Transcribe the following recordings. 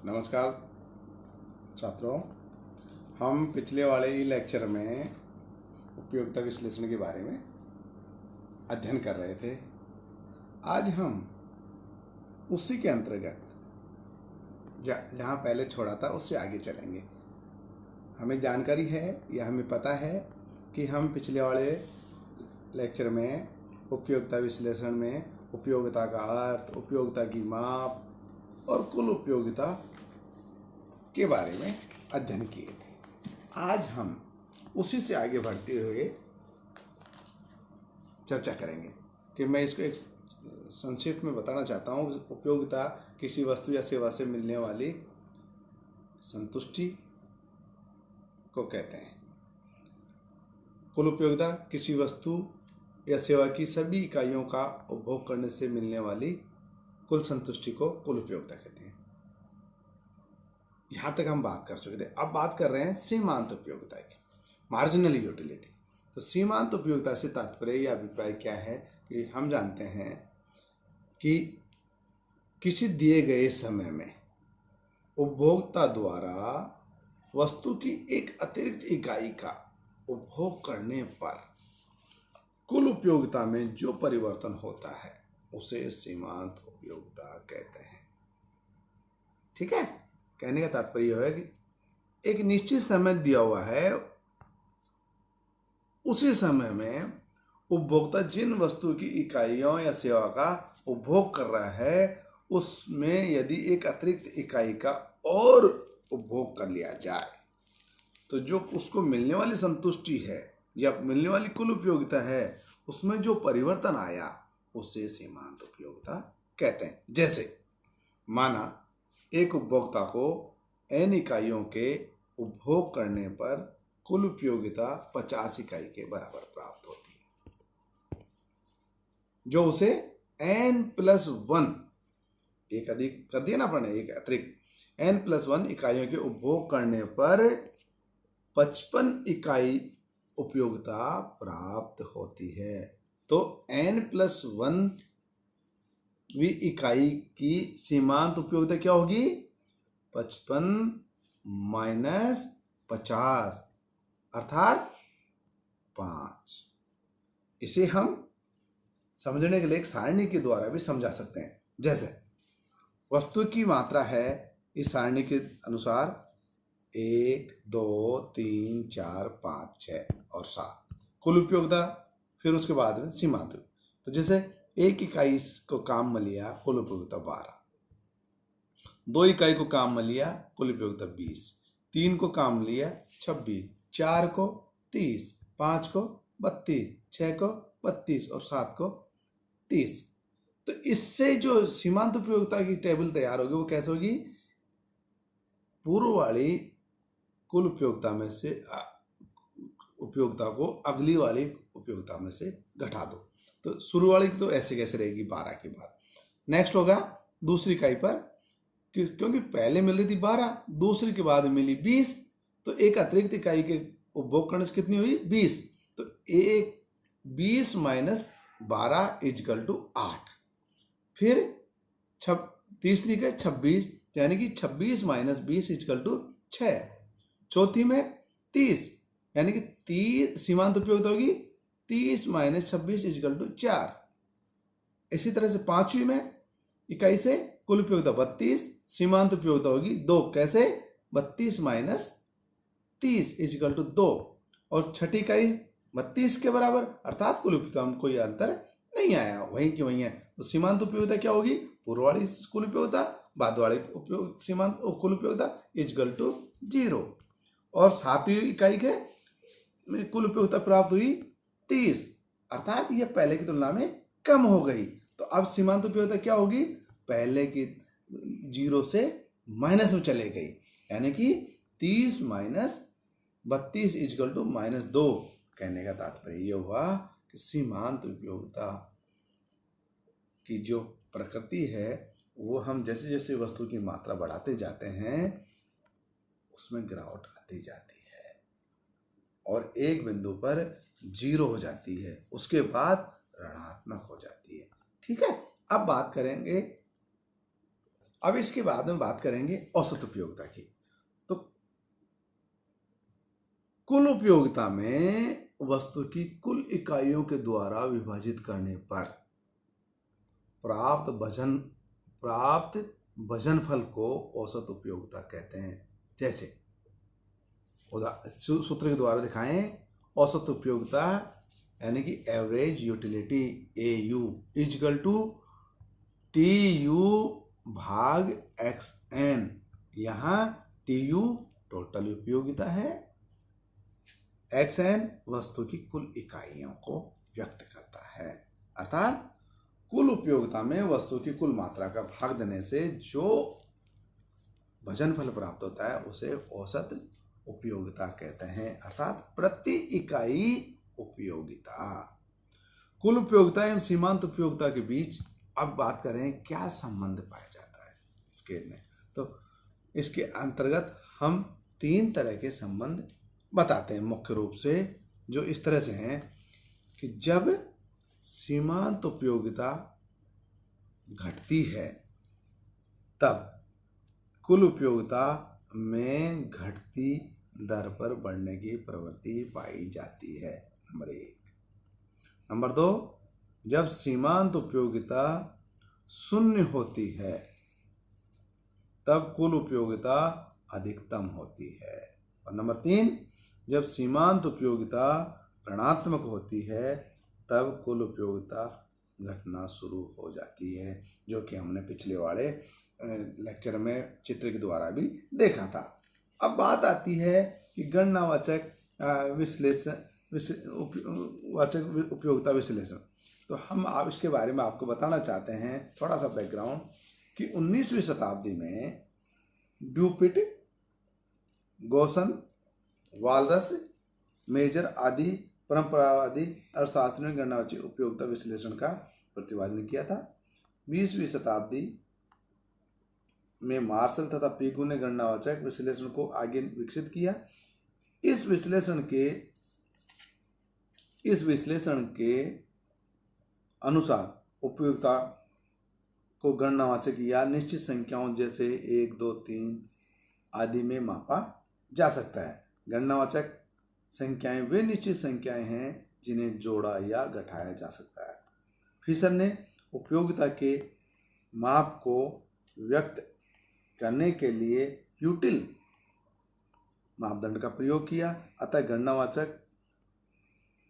नमस्कार छात्रों, हम पिछले वाले ही लेक्चर में उपयोगिता विश्लेषण के बारे में अध्ययन कर रहे थे। आज हम उसी के अंतर्गत जहाँ पहले छोड़ा था उससे आगे चलेंगे। हमें जानकारी है या हमें पता है कि हम पिछले वाले लेक्चर में उपयोगिता विश्लेषण में उपयोगिता का अर्थ, उपयोगिता की माप और कुल उपयोगिता के बारे में अध्ययन किए थे। आज हम उसी से आगे बढ़ते हुए चर्चा करेंगे कि मैं इसको एक संक्षिप्त में बताना चाहता हूँ। उपयोगिता किसी वस्तु या सेवा से मिलने वाली संतुष्टि को कहते हैं। कुल उपयोगिता किसी वस्तु या सेवा की सभी इकाइयों का उपभोग करने से मिलने वाली कुल संतुष्टि को कुल उपयोगिता कहते हैं। यहाँ तक हम बात कर चुके थे। अब बात कर रहे हैं सीमांत उपयोगिता की, मार्जिनल यूटिलिटी। तो सीमांत उपयोगिता से तात्पर्य या अभिप्राय क्या है कि हम जानते हैं कि किसी दिए गए समय में उपभोक्ता द्वारा वस्तु की एक अतिरिक्त इकाई का उपभोग करने पर कुल उपयोगिता में जो परिवर्तन होता है उसे सीमांत उपयोगिता कहते हैं। ठीक है, कहने का तात्पर्य यह है कि एक निश्चित समय दिया हुआ है, उसी समय में उपभोक्ता जिन वस्तु की इकाइयों या सेवा का उपभोग कर रहा है उसमें यदि एक अतिरिक्त इकाई का और उपभोग कर लिया जाए तो जो उसको मिलने वाली संतुष्टि है या मिलने वाली कुल उपयोगिता है उसमें जो परिवर्तन आया उसे सीमांत उपयोगिता कहते हैं। जैसे माना एक उपभोक्ता को n इकाइयों के उपभोग करने पर कुल उपयोगिता 50 इकाई के बराबर प्राप्त होती है, जो उसे n+1 एक अधिक कर दिया ना अपने, एक अतिरिक्त n+1 इकाइयों के उपभोग करने पर 55 इकाई उपयोगिता प्राप्त होती है। तो n+1 वी इकाई की सीमांत उपयोगिता क्या होगी? 55 - 50 अर्थात 5। इसे हम समझने के लिए एक सारणी के द्वारा भी समझा सकते हैं। जैसे वस्तु की मात्रा है इस सारणी के अनुसार 1, 2, 3, 4, 5, 6 और 7 कुल उपयोगिता, फिर उसके बाद में सीमांत। तो जैसे एक इकाई को काम में लिया कुल उपयोगिता 12, 2 इकाई को काम में लिया कुल उपयोगिता 20, 3 को काम लिया 26, 4 को 30, 5 को 32, 6 को 32 और 7 को 30। तो इससे जो सीमांत उपयोगिता की टेबल तैयार होगी वो कैसे होगी? पूर्व वाली कुल उपयोगिता में से उपयोगिता को अगली वाली उपयोगिता में से घटा दो। तो शुरू वाली तो ऐसे कैसे रहेगी 12 के बाद। नेक्स्ट होगा दूसरी इकाई पर, क्योंकि पहले मिल रही थी 12, दूसरी के बाद मिली 20, तो एक अतिरिक्त इकाई के उपभोग करने से कितनी हुई? 20। तो 20 - 12 = 8। फिर तीसरी का 26, यानी कि 26 - 20 = 6। चौथी में 30, यानी कि 30 सीमांत उपयोगिता होगी 30 - 26 = 4। इसी तरह से पांचवी में इकाई से कुल उपयोगिता 32, सीमांत उपयोगिता होगी 2। कैसे? 32 - 30 = 2। और छठी इकाई 32 के बराबर, अर्थात कुल उपयोगिता में कोई अंतर नहीं आया, वहीं की वहीं है। तो सीमांत उपयोगिता क्या होगी? पूर्व वाली कुल उपयोगिता बाद वाली सीमांत कुल उपयोगिता = 0। और सातवीं इकाई के कुल उपयोगिता प्राप्त हुई 30, अर्थात यह पहले की तुलना में कम हो गई। तो अब सीमांत उपयोगिता क्या होगी? पहले की 0 से माइनस में चले गई, यानी कि 30 - 32 = -2। कहने का तात्पर्य यह हुआ कि सीमांत उपयोगिता की जो प्रकृति है वो हम जैसे जैसे वस्तु की मात्रा बढ़ाते जाते हैं उसमें गिरावट आती जाती है और एक बिंदु पर 0 हो जाती है, उसके बाद ऋणात्मक हो जाती है। ठीक है, अब बात करेंगे अब इसके बाद में बात करेंगे औसत उपयोगिता की। तो कुल उपयोगिता में वस्तु की कुल इकाइयों के द्वारा विभाजित करने पर प्राप्त वजनफल को औसत उपयोगिता कहते हैं। जैसे सूत्र के द्वारा दिखाएं, औसत उपयोगिता यानी कि average utility AU equal to TU भाग XN। यहाँ TU टोटल उपयोगिता है, XN वस्तु की कुल इकाइयों को व्यक्त करता है। अर्थात कुल उपयोगिता में वस्तु की कुल मात्रा का भाग देने से जो वजनफल प्राप्त होता है उसे औसत उपयोगिता कहते हैं, अर्थात प्रति इकाई उपयोगिता। कुल उपयोगिता एवं सीमांत उपयोगिता के बीच अब बात करें क्या संबंध पाया जाता है स्केल में। तो इसके अंतर्गत हम 3 तरह के संबंध बताते हैं मुख्य रूप से, जो इस तरह से हैं कि जब सीमांत उपयोगिता घटती है तब कुल उपयोगिता में घटती दर पर बढ़ने की प्रवृत्ति पाई जाती है, नंबर 1। नंबर 2, जब सीमांत उपयोगिता 0 होती है तब कुल उपयोगिता अधिकतम होती है। और नंबर 3, जब सीमांत उपयोगिता ऋणात्मक होती है तब कुल उपयोगिता घटना शुरू हो जाती है, जो कि हमने पिछले वाले लेक्चर में चित्र के द्वारा भी देखा था। अब बात आती है कि गणनावाचक उपयोगिता विश्लेषण। तो हम आप इसके बारे में आपको बताना चाहते हैं थोड़ा सा बैकग्राउंड कि 19वीं शताब्दी में ड्यूपिट, गोसन, वालरस, मेजर आदि परंपरावादी अर्थशास्त्रियों ने गणनावाचक उपयोगिता विश्लेषण का प्रतिपादन किया था। 20वीं शताब्दी में मार्शल तथा पीगू ने गणनावाचक विश्लेषण को आगे विकसित किया। इस विश्लेषण के अनुसार उपयोगिता को गणनावाचक या निश्चित संख्याओं जैसे 1, 2, 3 आदि में मापा जा सकता है। गणनावाचक संख्याएं वे निश्चित संख्याएं हैं जिन्हें जोड़ा या घटाया जा सकता है। फिशर ने उपयोगिता के माप को व्यक्त करने के लिए यूटिल मापदंड का प्रयोग किया। अतः गणनावाचक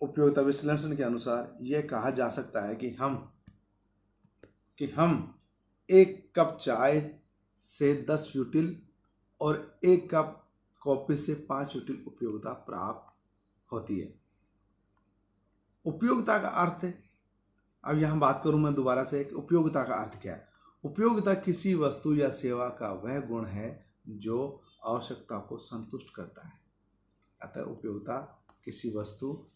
उपयोगिता विश्लेषण के अनुसार यह कहा जा सकता है कि हम 1 कप चाय से 10 यूटिल और 1 कप कॉफी से 5 यूटिल उपयोगिता प्राप्त होती है। उपयोगिता का अर्थ, अब यहाँ बात करूँ मैं दोबारा से, उपयोगिता का अर्थ क्या है। उपयोगिता किसी वस्तु या सेवा का वह गुण है जो आवश्यकता को संतुष्ट करता है। अतः उपयोगिता किसी वस्तु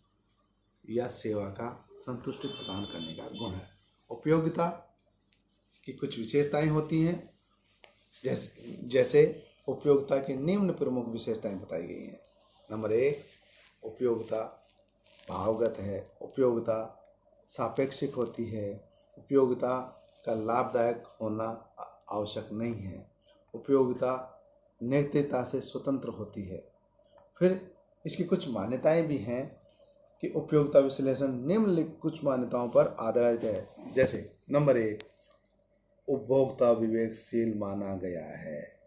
या सेवा का संतुष्टि प्रदान करने का गुण है। उपयोगिता की कुछ विशेषताएं होती हैं, जैसे उपयोगिता की निम्न प्रमुख विशेषताएं बताई गई हैं। नंबर 1, उपयोगिता भावगत है। उपयोगिता सापेक्षिक होती है। उपयोगिता का लाभदायक होना आवश्यक नहीं है। उपयोगिता नैतिकता से स्वतंत्र होती है। फिर इसकी कुछ मान्यताएं भी हैं कि उपयोगिता विश्लेषण निम्नलिखित कुछ मान्यताओं पर आधारित है। जैसे नंबर 1, उपभोक्ता विवेकशील माना गया है।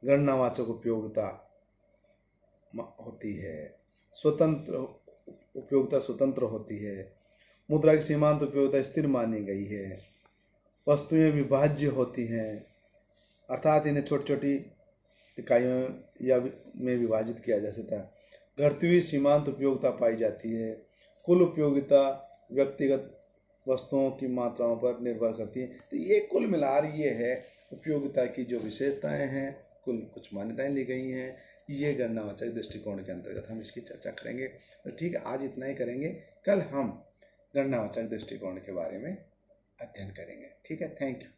गणनावाचक उपयोगिता होती है। उपयोगिता स्वतंत्र होती है। मुद्रा की सीमांत उपयोगिता स्थिर मानी गई है। वस्तुएं विभाज्य होती हैं, अर्थात इन्हें छोटी छोटी इकाइयों या में विभाजित किया जा सकता है। घटती हुई सीमांत उपयोगिता पाई जाती है। कुल उपयोगिता व्यक्तिगत वस्तुओं की मात्राओं पर निर्भर करती है। तो ये कुल मिलाकर ये है उपयोगिता की जो विशेषताएं हैं, कुल कुछ मान्यताएं ली गई हैं। ये गणनावाचक दृष्टिकोण के अंतर्गत हम इसकी चर्चा करेंगे। तो ठीक है, आज इतना ही करेंगे। कल हम गणनावाचक दृष्टिकोण के बारे में अध्ययन करेंगे। ठीक है, थैंक यू।